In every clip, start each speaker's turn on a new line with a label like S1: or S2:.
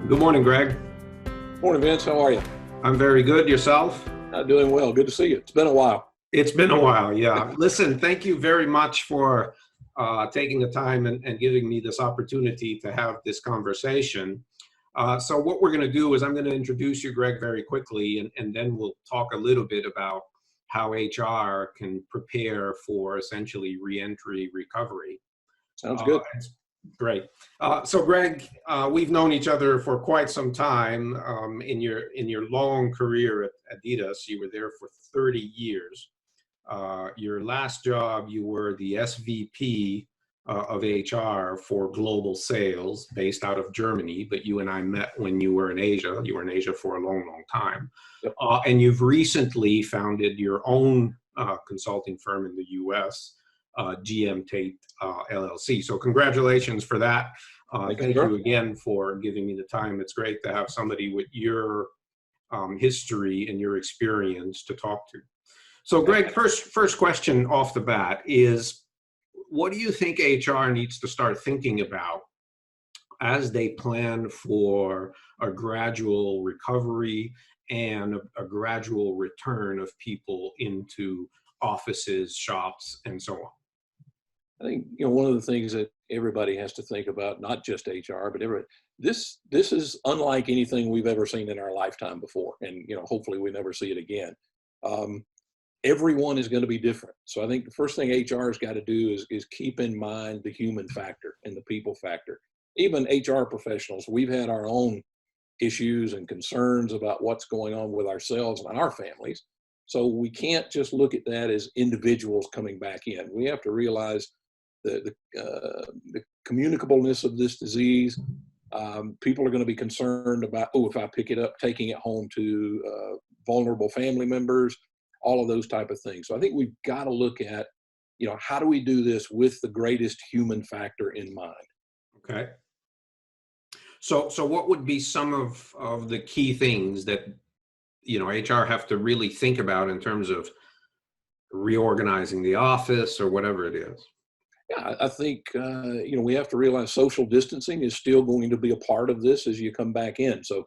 S1: Good morning, Greg.
S2: Morning, Vince. How are you?
S1: I'm very good. Yourself?
S2: Doing well. Good to see you. It's been a while.
S1: It's been a while, yeah. Listen, thank you very much for taking the time and giving me this opportunity to have this conversation. So what we're going to do is I'm going to introduce you, Greg, very quickly, and then we'll talk a little bit about how HR can prepare for essentially reentry recovery.
S2: Sounds good.
S1: Great. So, Greg, we've known each other for quite some time. In your long career at adidas, you were there for 30 years. Your last job, you were the SVP of HR for global sales based out of Germany, but you and I met when you were in Asia. You were in Asia for a long, long time.
S2: Yep.
S1: And you've recently founded your own consulting firm in the US, G.M. Tate LLC. So congratulations for that. Thank you again for giving me the time. It's great to have somebody with your history and your experience to talk to. So Greg, first question off the bat is, what do you think HR needs to start thinking about as they plan for a gradual recovery and a gradual return of people into offices, shops, and so on?
S2: I think one of the things that everybody has to think about, not just HR, but everybody, this is unlike anything we've ever seen in our lifetime before, and hopefully we never see it again. Everyone is going to be different. So I think the first thing HR has got to do is keep in mind the human factor and the people factor. Even HR professionals, we've had our own issues and concerns about what's going on with ourselves and our families. So we can't just look at that as individuals coming back in. We have to realize the communicableness of this disease. People are going to be concerned about, if I pick it up, taking it home to vulnerable family members, all of those type of things. So I think we've got to look at, how do we do this with the greatest human factor in mind?
S1: Okay. So what would be some of the key things that, HR have to really think about in terms of reorganizing the office or whatever it is?
S2: Yeah, I think, we have to realize social distancing is still going to be a part of this as you come back in. So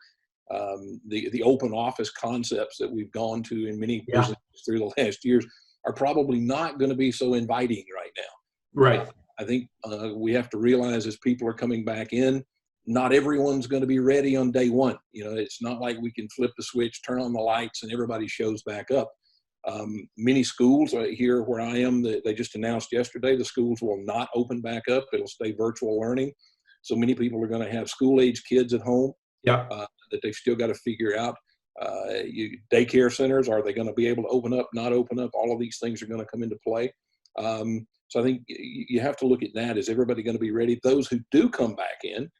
S2: the open office concepts that we've gone to in many businesses through the last years are probably not going to be so inviting right now.
S1: Right.
S2: I think we have to realize as people are coming back in, not everyone's going to be ready on day one. It's not like we can flip the switch, turn on the lights, and everybody shows back up. Many schools here where I am, they just announced yesterday, the schools will not open back up. It'll stay virtual learning. So many people are going to have school-age kids at home that they've still got to figure out. Daycare centers, are they going to be able to open up, not open up? All of these things are going to come into play. So I think you have to look at that. Is everybody going to be ready? Those who do come back in,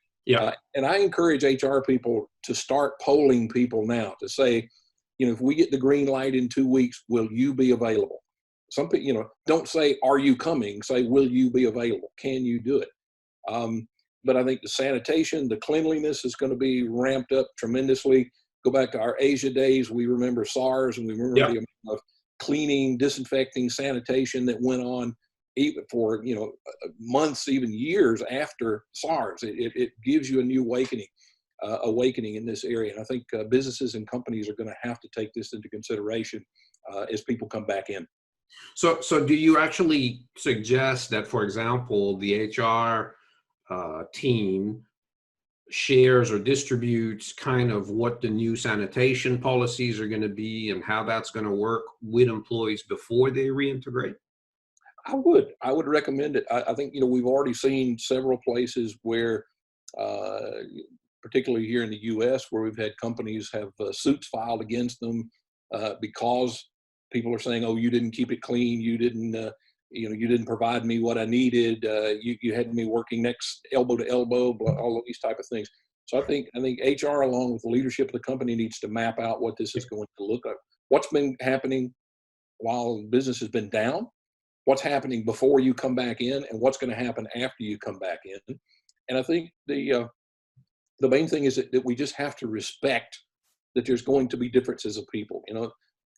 S2: and I encourage HR people to start polling people now to say, if we get the green light in 2 weeks, will you be available? Some people, don't say, are you coming? Say, will you be available? Can you do it? But I think the sanitation, the cleanliness is going to be ramped up tremendously. Go back to our Asia days. We remember SARS, and we remember the amount of cleaning, disinfecting, sanitation that went on even for, months, even years after SARS. It gives you a new awakening in this area. And I think businesses and companies are going to have to take this into consideration as people come back in.
S1: So do you actually suggest that, for example, the HR team shares or distributes kind of what the new sanitation policies are going to be and how that's going to work with employees before they reintegrate?
S2: I would recommend it. I think, we've already seen several places where, particularly here in the U.S., where we've had companies have suits filed against them because people are saying, "Oh, you didn't keep it clean. You didn't, you didn't provide me what I needed. You had me working next elbow to elbow." All of these type of things. So I think HR, along with the leadership of the company, needs to map out what this is going to look like. What's been happening while business has been down? What's happening before you come back in, and what's going to happen after you come back in? And I think the main thing is that we just have to respect that there's going to be differences of people.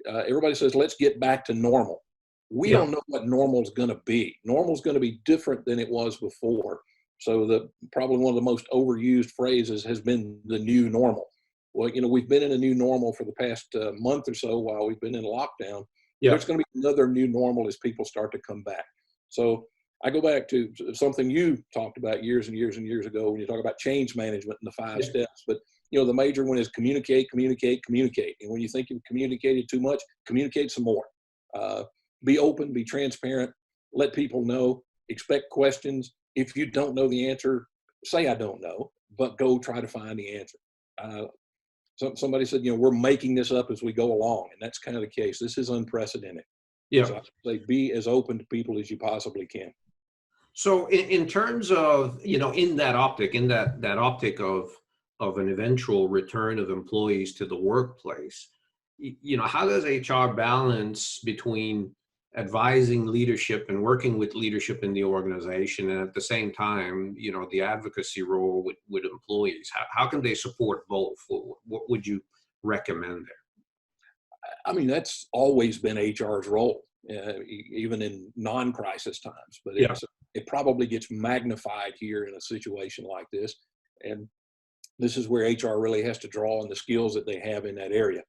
S2: Everybody says, let's get back to normal. We don't know what normal is going to be. Normal is going to be different than it was before. So probably one of the most overused phrases has been the new normal. Well, we've been in a new normal for the past month or so while we've been in lockdown.
S1: Yeah.
S2: There's going to be another new normal as people start to come back. So I go back to something you talked about years and years and years ago when you talk about change management and the 5 steps. But, the major one is communicate, communicate, communicate. And when you think you've communicated too much, communicate some more. Be open, be transparent, let people know, expect questions. If you don't know the answer, say, I don't know, but go try to find the answer. Somebody said, we're making this up as we go along. And that's kind of the case. This is unprecedented.
S1: Yeah.
S2: So I say be as open to people as you possibly can.
S1: So in terms of, in that optic, of an eventual return of employees to the workplace, how does HR balance between advising leadership and working with leadership in the organization, and at the same time, the advocacy role with employees? How can they support both? What would you recommend there?
S2: I mean, that's always been HR's role, even in non-crisis times, but it probably gets magnified here in a situation like this. And this is where HR really has to draw on the skills that they have in that area.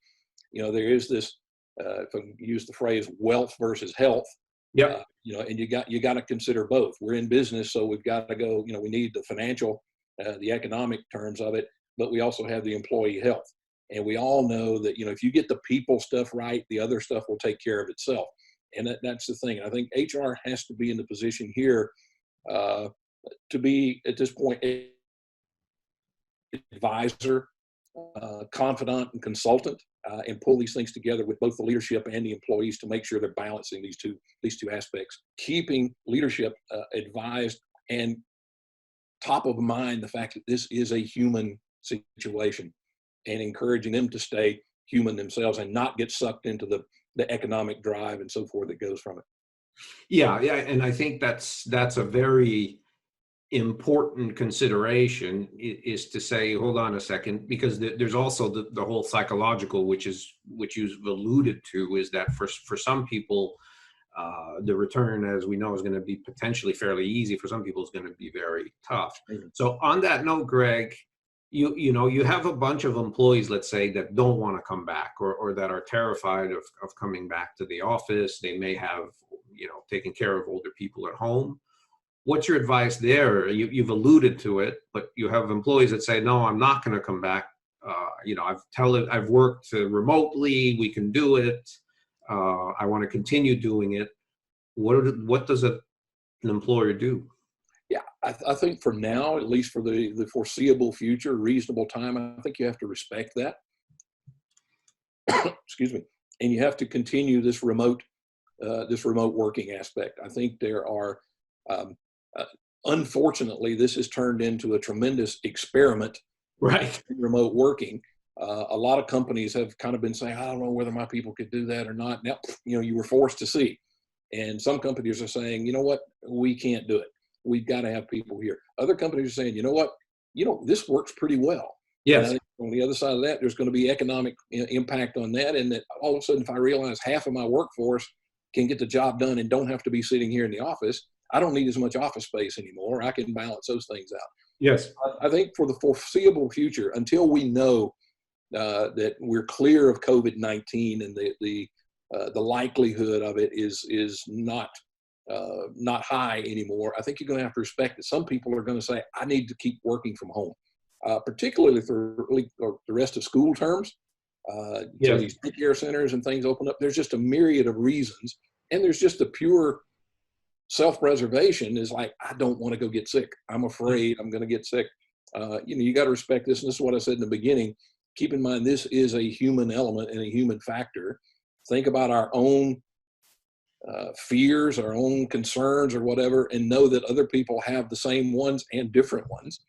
S2: There is this, if I use the phrase, wealth versus health.
S1: Yeah.
S2: And you got to consider both. We're in business, so we've got to go. We need the financial, the economic terms of it, but we also have the employee health. And we all know that if you get the people stuff right, the other stuff will take care of itself. And that's the thing. I think HR has to be in the position here to be at this point advisor, confidant, and consultant, and pull these things together with both the leadership and the employees to make sure they're balancing these two aspects, keeping leadership advised and top of mind the fact that this is a human situation, and encouraging them to stay human themselves and not get sucked into the economic drive and so forth that goes from it.
S1: Yeah, and I think that's a very important consideration, is to say, hold on a second, because there's also the whole psychological, which you've alluded to, is that for some people, the return, as we know, is going to be potentially fairly easy. For some people, it's going to be very tough. Mm-hmm. So on that note, Gregg, you have a bunch of employees, let's say, that don't want to come back, or that are terrified of coming back to the office. They may have, taken care of older people at home. What's your advice there? You've alluded to it, but you have employees that say, no, I'm not going to come back. I've worked remotely. We can do it. I want to continue doing it. What does an employer do? Yeah,
S2: I think for now, at least for the foreseeable future, reasonable time, I think you have to respect that. Excuse me. And you have to continue this remote working aspect. I think there are, unfortunately, this has turned into a tremendous experiment.
S1: Right.
S2: In remote working. A lot of companies have kind of been saying, I don't know whether my people could do that or not. Now, you were forced to see. And some companies are saying, you know what, we can't do it. We've got to have people here. Other companies are saying, you know what, this works pretty well.
S1: Yes.
S2: And on the other side of that, there's going to be economic impact on that. And that all of a sudden, if I realize half of my workforce can get the job done and don't have to be sitting here in the office, I don't need as much office space anymore. I can balance those things out.
S1: Yes.
S2: I think for the foreseeable future, until we know that we're clear of COVID-19 and the likelihood of it is not high anymore, I think you're going to have to respect that some people are going to say, I need to keep working from home, particularly for the rest of school terms. So these daycare centers and things open up. There's just a myriad of reasons, and there's just a pure self-preservation is like, I don't want to go get sick. I'm afraid I'm going to get sick. You got to respect this. And this is what I said in the beginning. Keep in mind, this is a human element and a human factor. Think about our own fears, our own concerns or whatever, and know that other people have the same ones and different ones.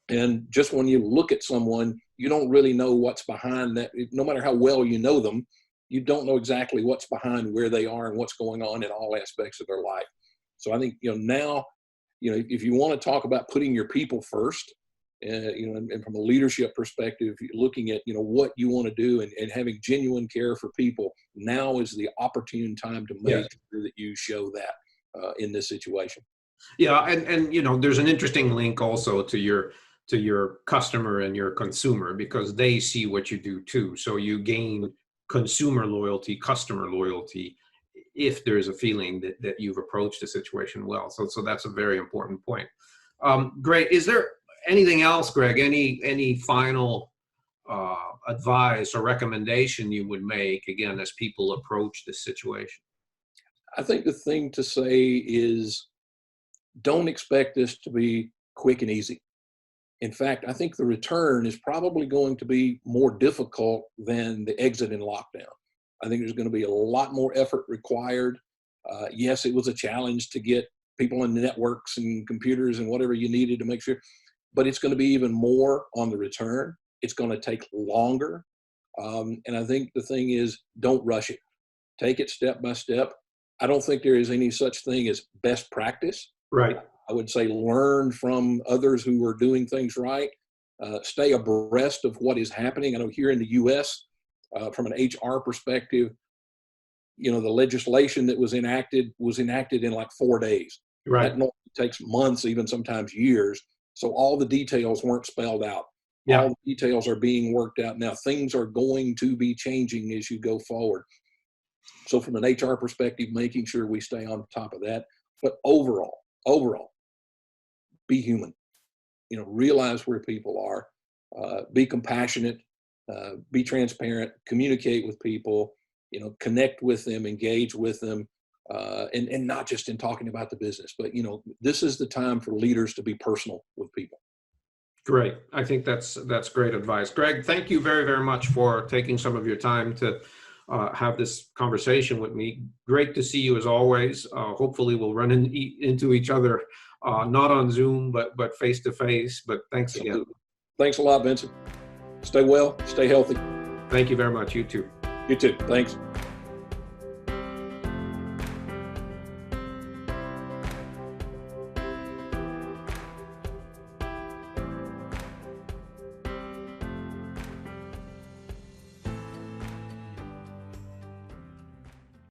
S2: And just when you look at someone, you don't really know what's behind that. No matter how well you know them, you don't know exactly what's behind where they are and what's going on in all aspects of their life. So I think, now, if you want to talk about putting your people first, and from a leadership perspective, looking at, what you want to do and having genuine care for people, now is the opportune time to make sure that you show that in this situation.
S1: Yeah, and you know, there's an interesting link also to your customer and your consumer, because they see what you do too. So you gain consumer loyalty, customer loyalty, if there's a feeling that you've approached the situation well. So that's a very important point. Great. Is there anything else, Gregg? Any final advice or recommendation you would make, again, as people approach this situation?
S2: I think the thing to say is, don't expect this to be quick and easy. In fact, I think the return is probably going to be more difficult than the exit in lockdown. I think there's going to be a lot more effort required. Yes, it was a challenge to get people in networks and computers and whatever you needed to make sure, but it's going to be even more on the return. It's going to take longer. And I think the thing is, don't rush it. Take it step by step. I don't think there is any such thing as best practice.
S1: Right.
S2: I would say learn from others who are doing things right. Stay abreast of what is happening. I know here in the U.S., from an HR perspective, you know, the legislation that was enacted in like 4 days.
S1: Right.
S2: That normally takes months, even sometimes years. So all the details weren't spelled out.
S1: Yeah.
S2: All the details are being worked out now. Things are going to be changing as you go forward. So from an HR perspective, making sure we stay on top of that. But overall, be human. You know, realize where people are. Be compassionate. Be transparent. Communicate with people. You know, connect with them. Engage with them. And not just in talking about the business, but, you know, this is the time for leaders to be personal with people.
S1: Great. I think that's great advice. Gregg, thank you very, very much for taking some of your time to have this conversation with me. Great to see you as always. Hopefully we'll run into each other, not on Zoom, but face to face. But thanks again.
S2: Thanks a lot, Vincent. Stay well, stay healthy.
S1: Thank you very much. You too.
S2: You too. Thanks.